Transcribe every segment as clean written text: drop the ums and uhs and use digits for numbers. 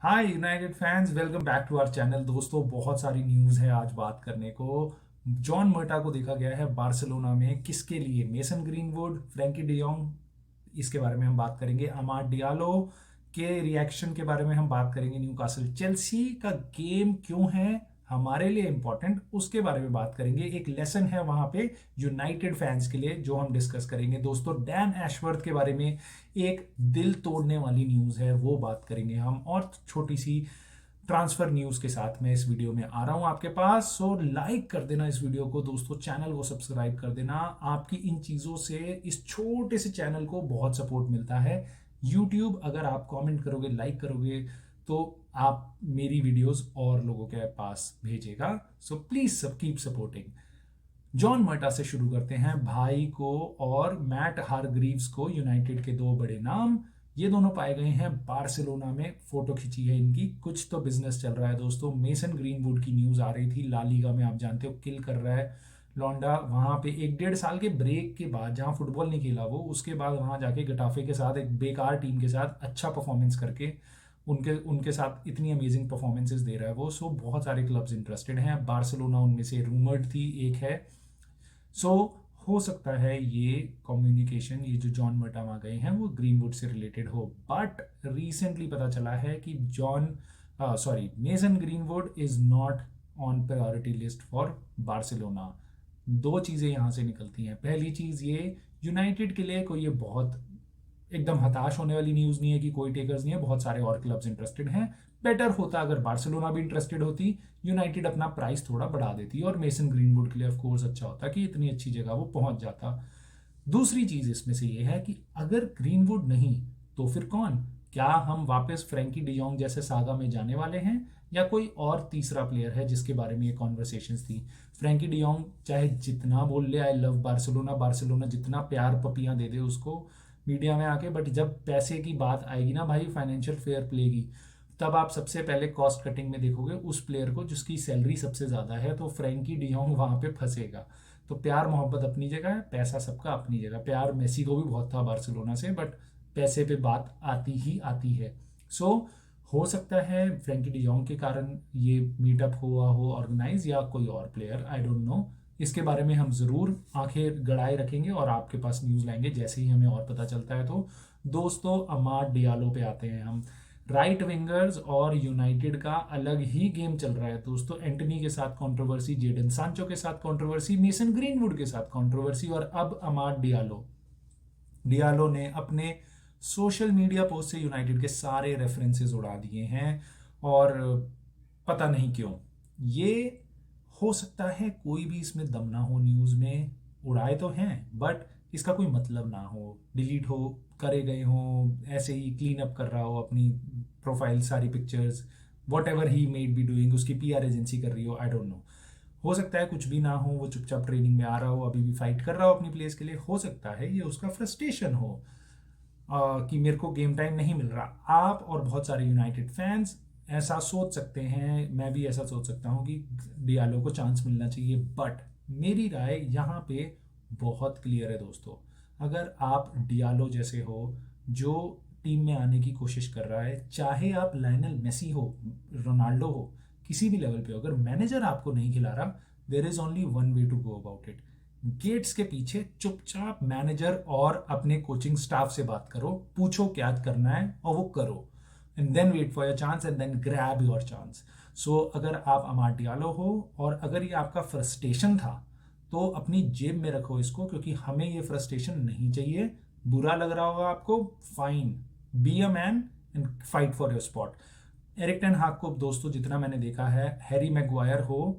Hi United fans, welcome back to our channel. दोस्तों, बहुत सारी न्यूज़ है आज बात करने को। जॉन मर्टा को देखा गया है बार्सिलोना में, किसके लिए? मेसन ग्रीनवुड, फ्रैंकी डियोंग, इसके बारे में हम बात करेंगे। अमाड डियालो के रिएक्शन के बारे में हम बात करेंगे। न्यूकासल चेल्सी का गेम क्यों है हमारे लिए इंपॉर्टेंट, उसके बारे में बात करेंगे। एक लेसन है वहां पे यूनाइटेड फैंस के लिए जो हम डिस्कस करेंगे। दोस्तों, डैन एशवर्थ के बारे में एक दिल तोड़ने वाली न्यूज है, वो बात करेंगे हम। और छोटी सी ट्रांसफर न्यूज के साथ मैं इस वीडियो में आ रहा हूं आपके पास। सो लाइक कर देना इस वीडियो को दोस्तों, चैनल को सब्सक्राइब कर देना। आपकी इन चीजों से इस छोटे से चैनल को बहुत सपोर्ट मिलता है। यूट्यूब अगर आप कमेंट करोगे, लाइक करोगे, तो आप मेरी वीडियोस और लोगों के पास भेजेगा। सो प्लीज सब कीप सपोर्टिंग। जॉन मर्टा से शुरू करते हैं। भाई को और मैट हारग्रीव्स को, यूनाइटेड के दो बड़े नाम, ये दोनों पाए गए हैं बार्सिलोना में। फोटो खींची है इनकी। कुछ तो बिजनेस चल रहा है दोस्तों। मेसन ग्रीनवुड की न्यूज आ रही थी, ला लीगा में आप जानते हो किल कर रहा है लौंडा। वहां पे 1-1.5 साल के ब्रेक के बाद, जहां फुटबॉल नहीं खेला वो, उसके बाद वहां जाके गटाफे के साथ, एक बेकार टीम के साथ अच्छा परफॉर्मेंस करके उनके उनके साथ इतनी अमेजिंग परफॉर्मेंसेस दे रहा है वो। सो बहुत सारे क्लब्स इंटरेस्टेड हैं। बार्सिलोना उनमें से रूमर्ड थी, एक है। सो हो सकता है ये कम्युनिकेशन, ये जो जॉन मर्टा वहाँ गए हैं, वो ग्रीनवुड से रिलेटेड हो। बट रिसेंटली पता चला है कि mason greenwood is not on priority list for Barcelona. दो चीज़ें यहाँ से निकलती हैं। पहली चीज़ ये, यूनाइटेड के लिए कोई ये बहुत एकदम हताश होने वाली न्यूज़ नहीं है कि कोई टेकर्स नहीं है, बहुत सारे और क्लब्स इंटरेस्टेड हैं। बेटर होता अगर बार्सिलोना भी इंटरेस्टेड होती, यूनाइटेड अपना प्राइस थोड़ा बढ़ा देती, और मेसन ग्रीनवुड के लिए ऑफ कोर्स अच्छा होता कि इतनी अच्छी जगह वो पहुंच जाता। दूसरी चीज इसमें से ये है कि अगर ग्रीनवुड नहीं तो फिर कौन? क्या हम वापस फ्रैंकी डियोंग जैसे सागा में जाने वाले हैं, या कोई और तीसरा प्लेयर है जिसके बारे में ये कॉन्वर्सेशंस थी? फ्रैंकी डियोंग चाहे जितना बोल ले आई लव बार्सिलोना, बार्सिलोना जितना प्यार पपियां दे दे उसको मीडिया में आके, बट जब पैसे की बात आएगी ना भाई, फाइनेंशियल फेयर प्ले की, तब आप सबसे पहले कॉस्ट कटिंग में देखोगे उस प्लेयर को जिसकी सैलरी सबसे ज्यादा है। तो फ्रैंकी डियोंग वहां पे फंसेगा। तो प्यार मोहब्बत अपनी जगह है, पैसा सबका अपनी जगह। प्यार मेसी को भी बहुत था बार्सिलोना से, बट पैसे पे बात आती ही आती है। सो हो सकता है फ्रैंकी डियोंग के कारण ये मीटअप हुआ हो ऑर्गेनाइज, या कोई और प्लेयर, आई डोंट नो। इसके बारे में हम जरूर आंखें गड़ाए रखेंगे और आपके पास न्यूज लाएंगे जैसे ही हमें और पता चलता है। तो दोस्तों, अमाड डियालो पे आते हैं हम। राइट विंगर्स और यूनाइटेड का अलग ही गेम चल रहा है दोस्तों। एंटनी के साथ कंट्रोवर्सी, जेडन सांचो के साथ कंट्रोवर्सी, मेसन ग्रीनवुड के साथ कंट्रोवर्सी, और अब अमाड डियालो। डियालो ने अपने सोशल मीडिया पोस्ट से यूनाइटेड के सारे रेफरेंसेस उड़ा दिए हैं, और पता नहीं क्यों। ये हो सकता है कोई भी इसमें दम ना हो न्यूज़ में, उड़ाए तो हैं बट इसका कोई मतलब ना हो, डिलीट हो करे गए हो, ऐसे ही क्लीन अप कर रहा हो अपनी प्रोफाइल, सारी pictures, what ever he made be doing, उसकी पीआर एजेंसी कर रही हो, आई डोंट नो। हो सकता है कुछ भी ना हो, वो चुपचाप ट्रेनिंग में आ रहा हो, अभी भी फाइट कर रहा हो अपनी प्लेस के लिए। हो सकता है ये उसका फ्रस्ट्रेशन हो, कि मेरे को गेम टाइम नहीं मिल रहा। आप और बहुत सारे यूनाइटेड फैंस ऐसा सोच सकते हैं, मैं भी ऐसा सोच सकता हूँ कि डियालो को चांस मिलना चाहिए। बट मेरी राय यहाँ पे बहुत क्लियर है दोस्तों। अगर आप डियालो जैसे हो जो टीम में आने की कोशिश कर रहा है, चाहे आप लायनल मेसी हो, रोनाल्डो हो, किसी भी लेवल पे हो, अगर मैनेजर आपको नहीं खिला रहा, there is only one way to go about it. Gates के पीछे चुपचाप मैनेजर और अपने कोचिंग स्टाफ से बात करो, पूछो क्या करना है और वो करो, and then wait for your chance and then grab your chance. So अगर आप अमाड डियालो हो और अगर ये आपका फ्रस्ट्रेशन था, तो अपनी जेब में रखो इसको, क्योंकि हमें ये फ्रस्ट्रेशन नहीं चाहिए। बुरा लग रहा होगा आपको, fine, be a man and fight for your spot. Eric ten हाग को दोस्तों जितना मैंने देखा है, हैरी मैगवायर हो,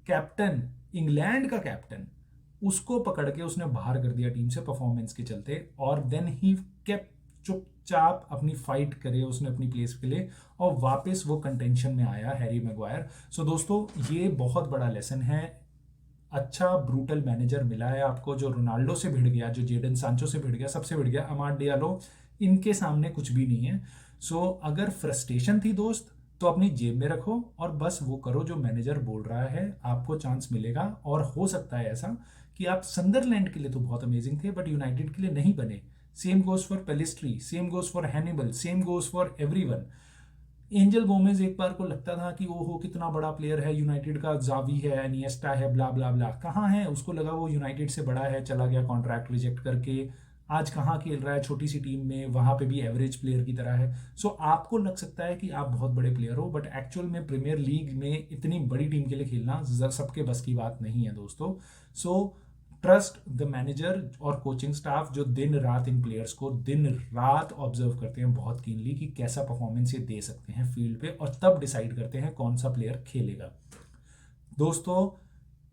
कैप्टन, इंग्लैंड का कैप्टन, उसको पकड़ के उसने बाहर कर दिया टीम से परफॉर्मेंस के चलते, और देन ही केप, चुपचाप अपनी फाइट करे उसने अपनी प्लेस के लिए, और वापस वो कंटेंशन में आया हैरी मैगवायर। सो दोस्तों, ये बहुत बड़ा लेसन है। अच्छा ब्रूटल मैनेजर मिला है आपको, जो रोनाल्डो से भिड़ गया, जो जेडन सांचो से भिड़ गया, सबसे भिड़ गया। अमाड डियालो इनके सामने कुछ भी नहीं है। सो अगर फ्रस्ट्रेशन थी दोस्त, तो अपनी जेब में रखो और बस वो करो जो मैनेजर बोल रहा है, आपको चांस मिलेगा। और हो सकता है ऐसा कि आप संदरलैंड के लिए तो बहुत अमेजिंग थे बट यूनाइटेड के लिए नहीं बने। Same goes for Pellistri, same goes for Hannibal, same goes for everyone. Angel Gomes एक बार को लगता था कि ओहो कितना बड़ा प्लेयर है, यूनाइटेड का जावी है, एनिएस्टा है, ब्ला ब्ला ब्ला, कहाँ है, उसको लगा वो यूनाइटेड से बड़ा है, चला गया कॉन्ट्रैक्ट रिजेक्ट करके, आज कहाँ खेल रहा है छोटी सी टीम में, वहां पे भी एवरेज प्लेयर की तरह है। सो आपको लग सकता है कि आप बहुत बड़े प्लेयर हो, बट एक्चुअल में प्रीमियर लीग में इतनी बड़ी टीम के लिए खेलना सबके बस की बात नहीं है दोस्तों। सो ट्रस्ट द मैनेजर और कोचिंग स्टाफ जो दिन रात इन प्लेयर्स को दिन रात ऑब्जर्व करते हैं बहुत कीनली कि कैसा परफॉर्मेंस ये दे सकते हैं फील्ड पे, और तब डिसाइड करते हैं कौन सा प्लेयर खेलेगा। दोस्तों,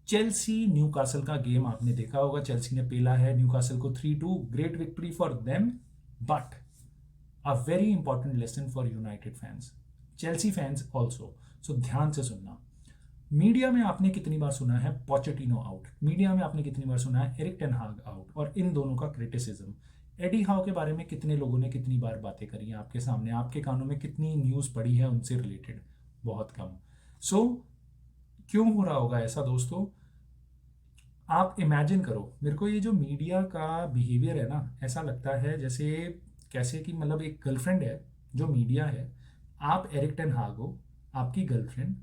चेल्सी न्यूकासल का गेम आपने देखा होगा, चेल्सी ने पेला है न्यूकासल को 3-2, great victory for them, but a very important lesson for United fans, Chelsea fans also. So ध्यान से सुनना। मीडिया में आपने कितनी बार सुना है पोचेटिनो आउट, मीडिया में आपने कितनी बार सुना है एरिक टेन हाग आउट, और इन दोनों का क्रिटिसिज्म। एडी हाउ के बारे में कितने लोगों ने कितनी बार बातें करी हैं आपके सामने, आपके कानों में कितनी न्यूज़ पड़ी है उनसे रिलेटेड, बहुत कम। सो क्यों हो रहा होगा ऐसा दोस्तों? आप इमेजिन करो, मेरे को ये जो मीडिया का बिहेवियर है ना, ऐसा लगता है जैसे कैसे कि मतलब एक गर्लफ्रेंड है जो मीडिया है, आप एरिक टेन हाग हो, आपकी गर्लफ्रेंड,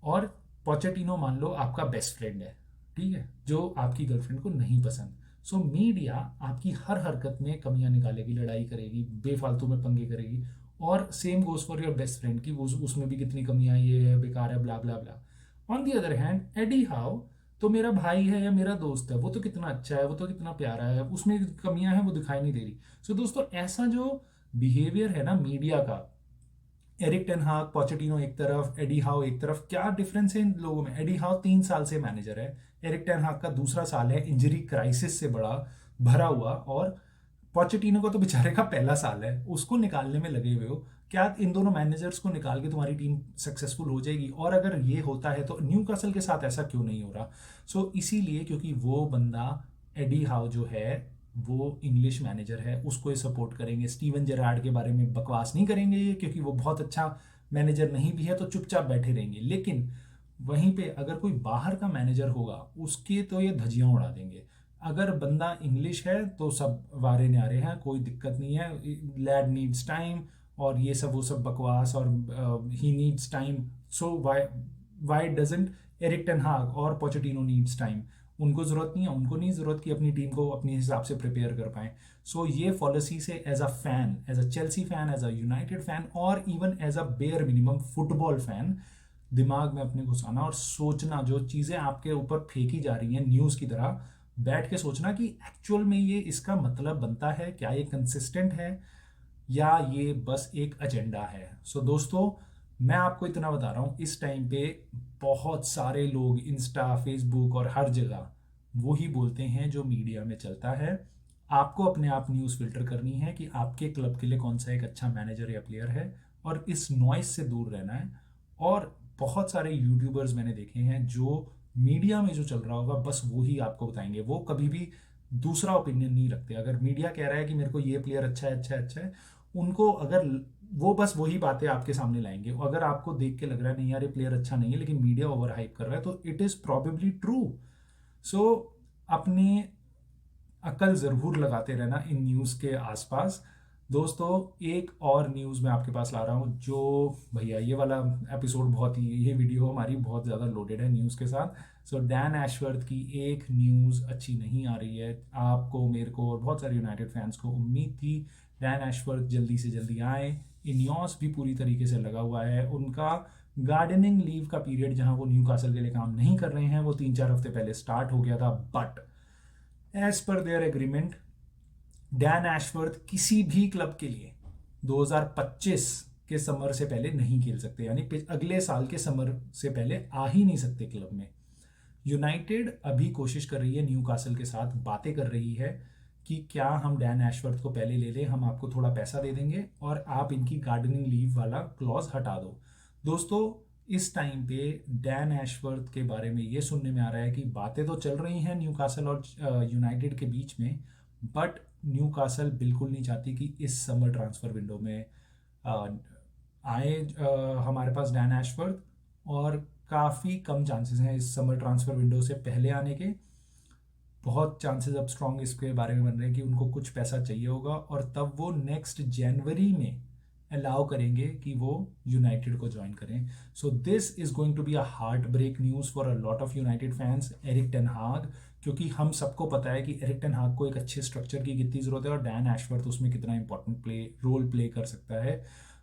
और पोचेटिनो मान लो आपका बेस्ट फ्रेंड है, ठीक है, जो आपकी गर्लफ्रेंड को नहीं पसंद। सो मीडिया आपकी हर हरकत में कमियां निकालेगी, लड़ाई करेगी, बेफालतू में पंगे करेगी, और same goes for your best friend की उसमें भी कितनी कमियां, ये है, बेकार है, blah blah blah. On the other hand Eddie Howe तो मेरा भाई है या मेरा दोस्त है, वो तो कितना अच्छा है, वो तो कितना प्यारा है, उसमें कमियां हैं वो दिखाई नहीं दे रही। सो दोस्तों, ऐसा जो बिहेवियर है ना मीडिया का, एरिक टेन हाग, पोचेटिनो एक तरफ, एडी हाउ एक तरफ, क्या डिफरेंस है इन लोगों में? एडी हाउ 3 साल से मैनेजर है, एरिक टेन हाग का दूसरा साल है, इंजरी क्राइसिस से बड़ा भरा हुआ, और पोचेटिनो को तो बेचारे का पहला साल है, उसको निकालने में लगे हुए हो। क्या इन दोनों मैनेजर्स को निकाल के तुम्हारी टीम सक्सेसफुल हो जाएगी? और अगर ये होता है तो न्यूकासल के साथ ऐसा क्यों नहीं हो रहा? सो इसीलिए क्योंकि वो बंदा एडी हाउ जो है वो इंग्लिश मैनेजर है, उसको ये सपोर्ट करेंगे, स्टीवन जेरार्ड के बारे में बकवास नहीं करेंगे ये, क्योंकि वो बहुत अच्छा मैनेजर नहीं भी है, तो चुपचाप बैठे रहेंगे। लेकिन वहीं पे अगर कोई बाहर का मैनेजर होगा उसके तो ये धज्जियां उड़ा देंगे। अगर बंदा इंग्लिश है तो सब वारे न्यारे हैं, कोई दिक्कत नहीं है, लैड नीड्स टाइम, और ये सब वो सब बकवास, और ही needs time, so why why doesn't Erik ten Hag और पोचेटिनो नीड्स टाइम? उनको जरूरत नहीं है, उनको नहीं जरूरत कि अपनी टीम को अपने हिसाब से प्रिपेयर कर पाए। सो ये पॉलिसी से as a fan, as a Chelsea fan, as a United fan, और even as a bare minimum football fan, दिमाग में अपने घुसाना और सोचना, जो चीज़ें आपके ऊपर फेंकी जा रही हैं न्यूज़ की तरह, बैठ के सोचना कि एक्चुअल में ये इसका मतलब बनता है क्या, ये कंसिस्टेंट है, या ये बस एक एजेंडा है। सो दोस्तों, मैं आपको इतना बता रहा हूँ, इस टाइम पे बहुत सारे लोग इंस्टा, फेसबुक और हर जगह वो ही बोलते हैं जो मीडिया में चलता है। आपको अपने आप न्यूज़ फिल्टर करनी है कि आपके क्लब के लिए कौन सा एक अच्छा मैनेजर या प्लेयर है, और इस नॉइस से दूर रहना है। और बहुत सारे यूट्यूबर्स मैंने देखे हैं जो मीडिया में जो चल रहा होगा बस वो ही आपको बताएंगे, वो कभी भी दूसरा ओपिनियन नहीं रखते। अगर मीडिया कह रहा है कि मेरे को ये प्लेयर अच्छा है, अच्छा है, अच्छा है, उनको अगर वो बस वही बातें आपके सामने लाएंगे। अगर आपको देख के लग रहा है नहीं यार ये प्लेयर अच्छा नहीं है, लेकिन मीडिया ओवर हाइप कर रहा है, तो इट इज प्रोबेबली ट्रू। सो अपनी अकल ज़रूर लगाते रहना इन न्यूज़ के आसपास। दोस्तों, एक और न्यूज़ मैं आपके पास ला रहा हूँ, जो भैया ये वाला एपिसोड बहुत ही, ये वीडियो हमारी बहुत ज़्यादा लोडेड है न्यूज़ के साथ। सो डैन एशवर्थ की एक न्यूज़ अच्छी नहीं आ रही है। आपको, मेरे को और बहुत सारे यूनाइटेड फैंस को उम्मीद थी डैन एशवर्थ जल्दी से जल्दी आए। इनियोस भी पूरी तरीके से लगा हुआ है, उनका गार्डनिंग लीव का पीरियड जहां वो न्यूकासल के लिए काम नहीं कर रहे हैं वो 3-4 हफ्ते पहले स्टार्ट हो गया था, but as per their agreement Dan Ashworth किसी भी क्लब के लिए 2025 के समर से पहले नहीं खेल सकते, यानी अगले साल के समर से पहले आ ही नहीं सकते क्लब में। यूनाइटेड अभी कोशिश कर रही है, न्यूकासल के साथ बातें कर रही है कि क्या हम डैन एशवर्थ को पहले ले लें, हम आपको थोड़ा पैसा दे देंगे और आप इनकी गार्डनिंग लीव वाला क्लॉज हटा दो। दोस्तों, इस टाइम पे डैन एशवर्थ के बारे में ये सुनने में आ रहा है कि बातें तो चल रही हैं न्यूकासल और यूनाइटेड के बीच में, बट न्यूकासल बिल्कुल नहीं चाहती कि इस समर ट्रांसफर विंडो में अ, आए हमारे पास डैन एशवर्थ, और काफ़ी कम चांसेस हैं इस समर ट्रांसफर विंडो से पहले आने के। बहुत चांसेस अब स्ट्रॉन्ग इसके बारे में बन रहे हैं कि उनको कुछ पैसा चाहिए होगा, और तब वो नेक्स्ट जनवरी में अलाउ करेंगे कि वो यूनाइटेड को ज्वाइन करें। So this is going to be a heartbreak news for a lot of United fans. Erik ten Hag, क्योंकि हम सबको पता है कि एरिक टेन हाग को एक अच्छे स्ट्रक्चर की कितनी ज़रूरत है और डैन एशवर्थ उसमें कितना इंपॉर्टेंट रोल प्ले कर सकता है।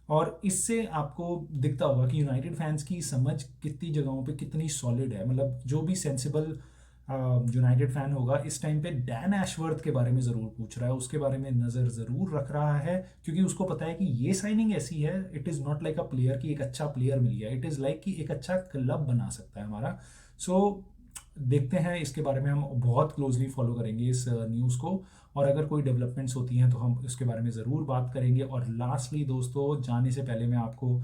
और इससे आपको दिखता होगा कि यूनाइटेड फैंस की समझ कितनी जगहों पे कितनी सॉलिड है। मतलब जो भी सेंसिबल यूनाइटेड फैन होगा इस टाइम पे डैन एशवर्थ के बारे में ज़रूर पूछ रहा है, उसके बारे में नज़र ज़रूर रख रहा है, क्योंकि उसको पता है कि ये साइनिंग ऐसी है, it is not like a player कि एक अच्छा प्लेयर मिल गया, इट इज़ लाइक कि एक अच्छा क्लब बना सकता है हमारा। सो देखते हैं, इसके बारे में हम बहुत क्लोजली फॉलो करेंगे इस न्यूज़ को, और अगर कोई डेवलपमेंट्स होती हैं तो हम उसके बारे में ज़रूर बात करेंगे। और लास्टली दोस्तों, जाने से पहले मैं आपको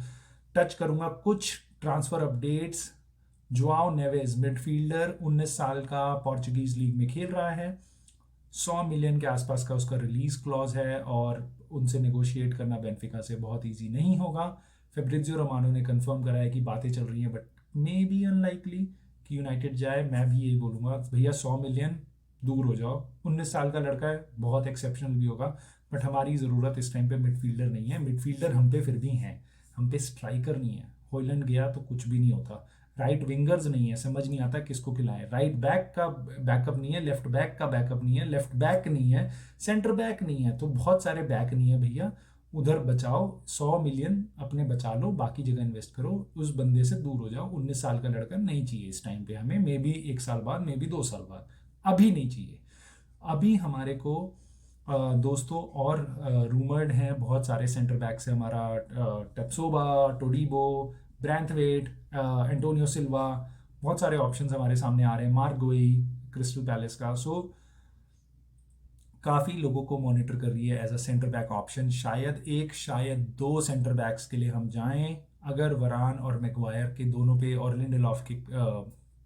टच करूंगा कुछ ट्रांसफ़र अपडेट्स। जोआओ नेवेज मिडफील्डर 19 साल का, पोर्चुगीज लीग में खेल रहा है, 100 मिलियन के आसपास का उसका रिलीज क्लॉज है और उनसे नेगोशिएट करना बेनफिका से बहुत इजी नहीं होगा। फेब्रिजियो रोमानो ने कंफर्म करा है कि बातें चल रही हैं बट मे बी अनलाइकली कि यूनाइटेड जाए। मैं भी यही बोलूँगा, भैया 100 मिलियन दूर हो जाओ, 19 साल का लड़का है, बहुत एक्सेप्शनल भी होगा, बट हमारी ज़रूरत इस टाइम पे मिडफील्डर नहीं है। मिडफील्डर हम पे फिर भी हैं, हम पे स्ट्राइकर नहीं है। हॉयलैंड गया तो कुछ भी नहीं होता। राइट विंगर्स नहीं है, समझ नहीं आता किसको खिलाएं। राइट बैक का बैकअप नहीं है, लेफ्ट बैक का बैकअप नहीं है, लेफ्ट बैक नहीं है, सेंटर बैक नहीं है, तो बहुत सारे बैक नहीं है भैया। उधर बचाओ, 100 मिलियन अपने बचा लो, बाकी जगह इन्वेस्ट करो, उस बंदे से दूर हो जाओ। 19 साल का लड़का नहीं चाहिए इस टाइम पे हमें, मे बी 1 साल बाद, मे बी 2 साल बाद, अभी नहीं चाहिए। अभी हमारे को दोस्तों और रूमर्ड हैं बहुत सारे सेंटर बैक्स है हमारा, टेप्सोबा, टोडीबो, ब्रैंथवेट, एंटोनियो सिल्वा, बहुत सारे ऑप्शंस हमारे सामने आ रहे हैं, मार्क गोई क्रिस्टल पैलेस का। सो काफ़ी लोगों को मॉनिटर कर रही है as a centre back option. शायद एक, शायद दो सेंटर बैक्स के लिए हम जाएं, अगर वरान और मैगवायर के दोनों पे और लिंडेलॉफ के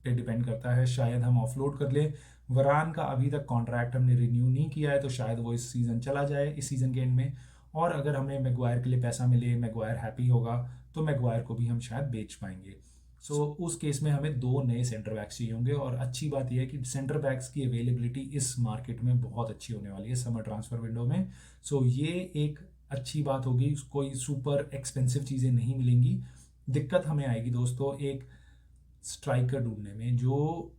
पे डिपेंड करता है, शायद हम ऑफलोड कर ले। वरान का अभी तक कॉन्ट्रैक्ट हमने रिन्यू नहीं किया है, तो शायद वो इस सीज़न चला जाए, इस सीज़न के एंड में। और अगर हमें मैगवायर के लिए पैसा मिले, मैगवायर हैप्पी होगा, तो मैगवायर को भी हम शायद बेच पाएंगे। सो उस केस में हमें दो नए सेंटर बैक्स चाहिए होंगे। और अच्छी बात यह है कि सेंटर बैक्स की अवेलेबिलिटी इस मार्केट में बहुत अच्छी होने वाली है समर ट्रांसफर विंडो में। सो ये एक अच्छी बात होगी, कोई सुपर एक्सपेंसिव चीज़ें नहीं मिलेंगी। दिक्कत हमें आएगी दोस्तों एक स्ट्राइकर ढूंढने में जो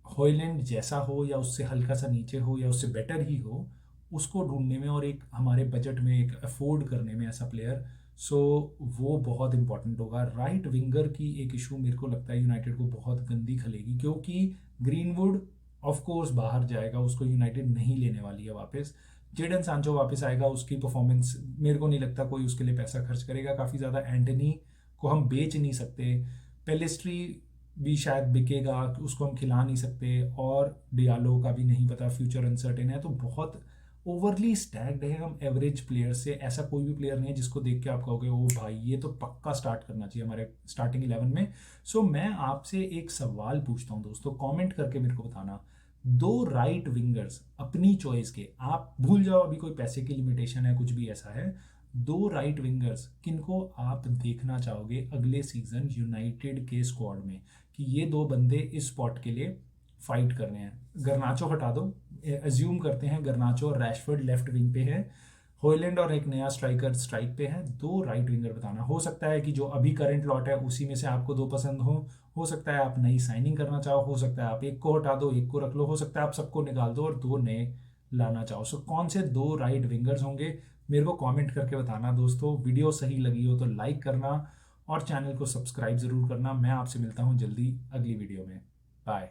हॉयलैंड जैसा हो या उससे हल्का सा नीचे हो या उससे बेटर ही हो, उसको ढूंढने में और एक हमारे बजट में एक अफोर्ड करने में ऐसा प्लेयर। सो वो बहुत इंपॉर्टेंट होगा। राइट विंगर की एक इशू मेरे को लगता है यूनाइटेड को बहुत गंदी खलेगी, क्योंकि ग्रीनवुड ऑफ कोर्स बाहर जाएगा, उसको यूनाइटेड नहीं लेने वाली है वापस। जेडन सांचो वापस आएगा, उसकी परफॉर्मेंस मेरे को नहीं लगता कोई उसके लिए पैसा खर्च करेगा काफ़ी ज़्यादा। एंटनी को हम बेच नहीं सकते, पेलेस्ट्री भी शायद बिकेगा, उसको हम खिला नहीं सकते, और डियालो का भी नहीं पता, फ्यूचर अनसर्टेन है। तो बहुत ओवरली स्टैक्ड है हम एवरेज प्लेयर से। ऐसा कोई भी प्लेयर नहीं है जिसको देख के आप कहोगे ओ भाई ये तो पक्का स्टार्ट करना चाहिए हमारे स्टार्टिंग 11 में। सो मैं आपसे एक सवाल पूछता हूँ दोस्तों, कमेंट करके मेरे को बताना, दो राइट विंगर्स अपनी चॉइस के, आप भूल जाओ अभी कोई पैसे की लिमिटेशन है कुछ भी ऐसा है, दो राइट विंगर्स किनको आप देखना चाहोगे अगले सीजन यूनाइटेड के स्क्वाड में, कि ये दो बंदे इस स्पॉट के लिए फाइट कर रहे हैं। गर्नाचो हटा दो, एज्यूम करते हैं गर्नाचो और रैशफोर्ड लेफ्ट विंग पे है, हॉयलैंड और एक नया स्ट्राइकर स्ट्राइक पे है, दो राइट विंगर बताना। हो सकता है कि जो अभी करंट लॉट है उसी में से आपको दो पसंद हो सकता है आप नई साइनिंग करना चाहो, हो सकता है आप एक को हटा दो एक को रख लो, हो सकता है आप सबको निकाल दो और दो नए लाना चाहो। सो कौन से दो राइट विंगर्स होंगे मेरे को कमेंट करके बताना दोस्तों। वीडियो सही लगी हो तो लाइक करना और चैनल को सब्सक्राइब ज़रूर करना। मैं आपसे मिलता हूँ जल्दी अगली वीडियो में। बाय।